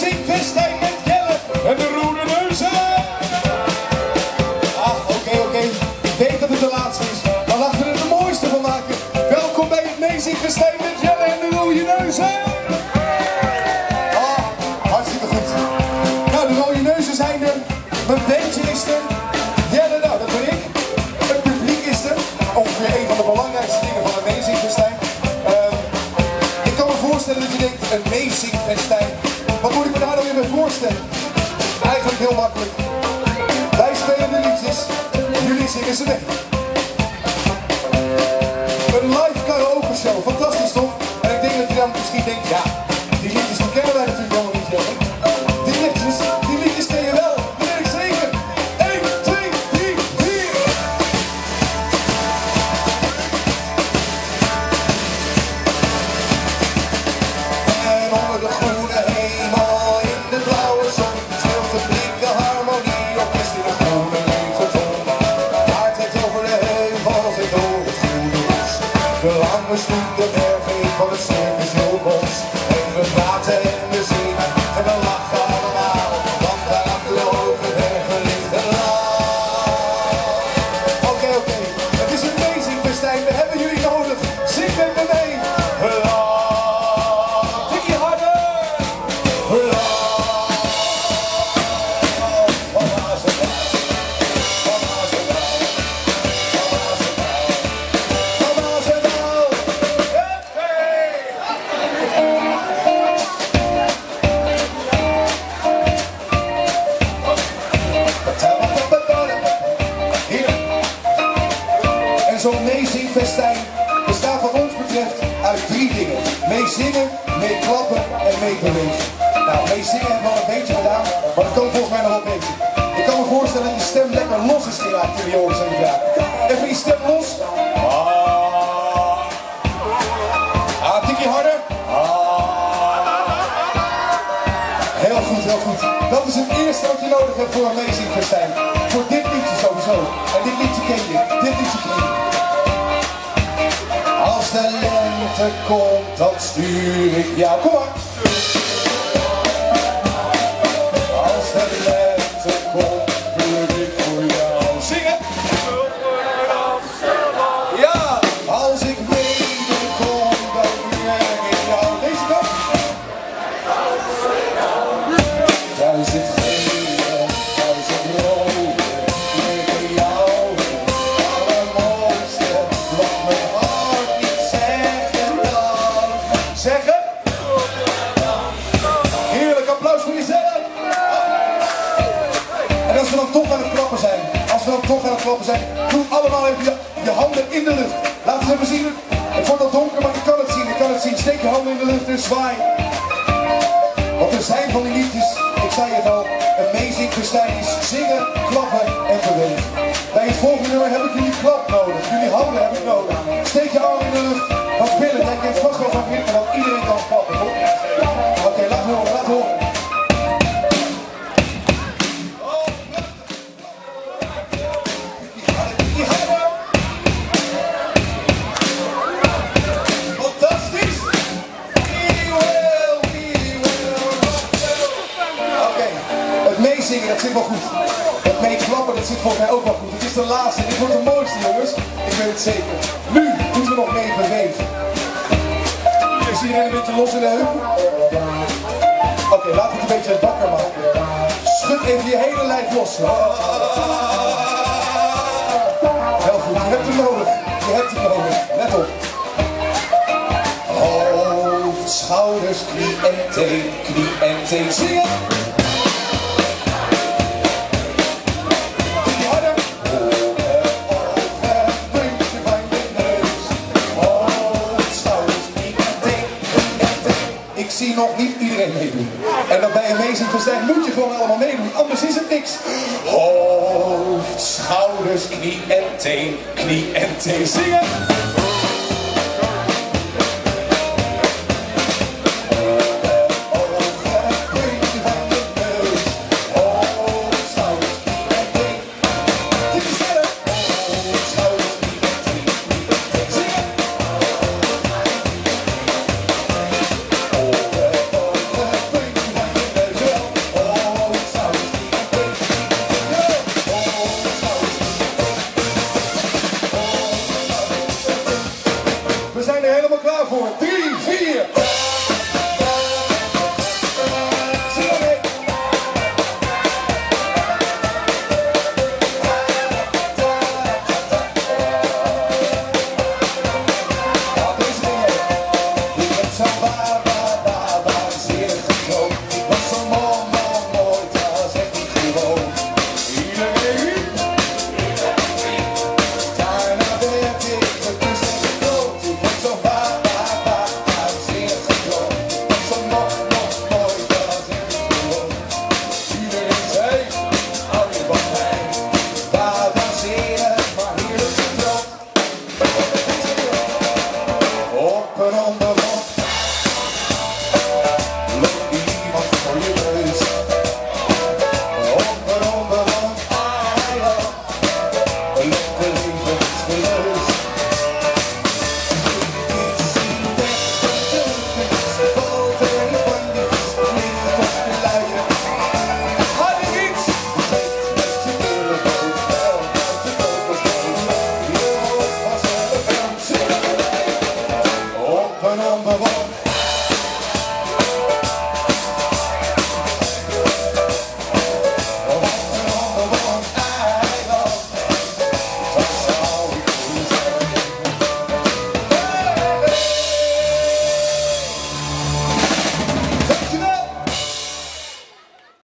Amazing Festijn met Jelle en de Rode Neuzen. Oké. Ik weet dat het de laatste is, maar laten we er de mooiste van maken. Welkom bij het Amazing Festijn met Jelle en de Rode Neuzen. Hartstikke goed. Nou, de Rode Neuzen zijn er. Mijn bandje is er. Jelle, nou, dat ben ik. Het publiek is er. Ongeveer een van de belangrijkste dingen van het Amazing Festijn. Ik kan me voorstellen dat je denkt, een Amazing Festijn. Wat moet ik me daar nou weer mee voorstellen? Eigenlijk heel makkelijk. Wij spelen de liedjes, jullie zingen ze mee. Een live karaoke show, fantastisch toch? En ik denk dat je dan misschien denkt, ja, die liedjes die kennen wij natuurlijk helemaal niet, Jelle. Die liedjes ken je wel, dat weet ik zeker. 1, 2, 3, 4. En onder de groene hemel, in de blauwe zon, speelt de blinke harmonie op is in de groene leeggeton. Paard het over de heuvels en door het groene bos. De lange stoete berging van het circus Hilbos. En we praten en we zingen en we lachen allemaal, want daar achter de hoge bergen ligt een land. Oké, het is een Amazing Festijn, we hebben jullie nodig. Zing met me mee. Tikkie harder. En zo'n Amazing Festijn bestaat wat ons betreft uit 3 dingen. Mee zingen, mee klappen en mee bewegen. Nou, mee zingen hebben we al een beetje gedaan, maar dat kan volgens mij nog wel beter. Ik kan me voorstellen dat je stem lekker los is geraakt in die oren zijn vraag. Even die stem los. Tikje harder. Heel goed. Dat is het eerste wat je nodig hebt voor een Amazing Festijn. Voor dit liedje sowieso. En dit liedje ken je. Als de lente komt, dan stuur ik jou. Kom maar. Als de lente komt, stuur ik voor jou. Zingen. Ja. Als ik wederkom, dan breng ik jou. Deze kant. Duizend gele, duizend rode, breng jou. Allermooiste, wat mijn hart niet zeggen kan. Zeggen? Heerlijk applaus voor jezelf. En als we dan toch aan het klappen zijn, doe allemaal even je handen in de lucht. Laat het even zien. Het wordt al donker, maar je kan het zien. Steek je handen in de lucht en zwaai. Want er zijn van die liedjes, ik zei het al, Amazing Festijn is zingen, klappen en bewegen. Bij het volgende nummer heb ik jullie klap nodig, jullie handen heb ik nodig. Steek je armen in de lucht, want Willem, jij kent vast wel van Willem, dat iedereen kan klappen, toch? Oké, laat horen. Fantastisch! Het meezingen, dat zit wel goed. Het meeklappen, dat zit volgens mij ook wel goed. Het is de laatste, dit wordt de mooiste, jongens. Ik weet het zeker. Nu moeten we nog mee bewegen. Is iedereen een beetje los in de heup? Oké, laten we het een beetje wakker maken. Schud even je hele lijf los. Heel goed, je hebt hem nodig. Let op. Hoofd, schouders, knie en teen. Zingen! Ik zie nog niet iedereen meedoen. En dan bij Amazing Festijn moet je gewoon allemaal meedoen, anders is het niks. Hoofd, schouders, knie en teen. Zingen!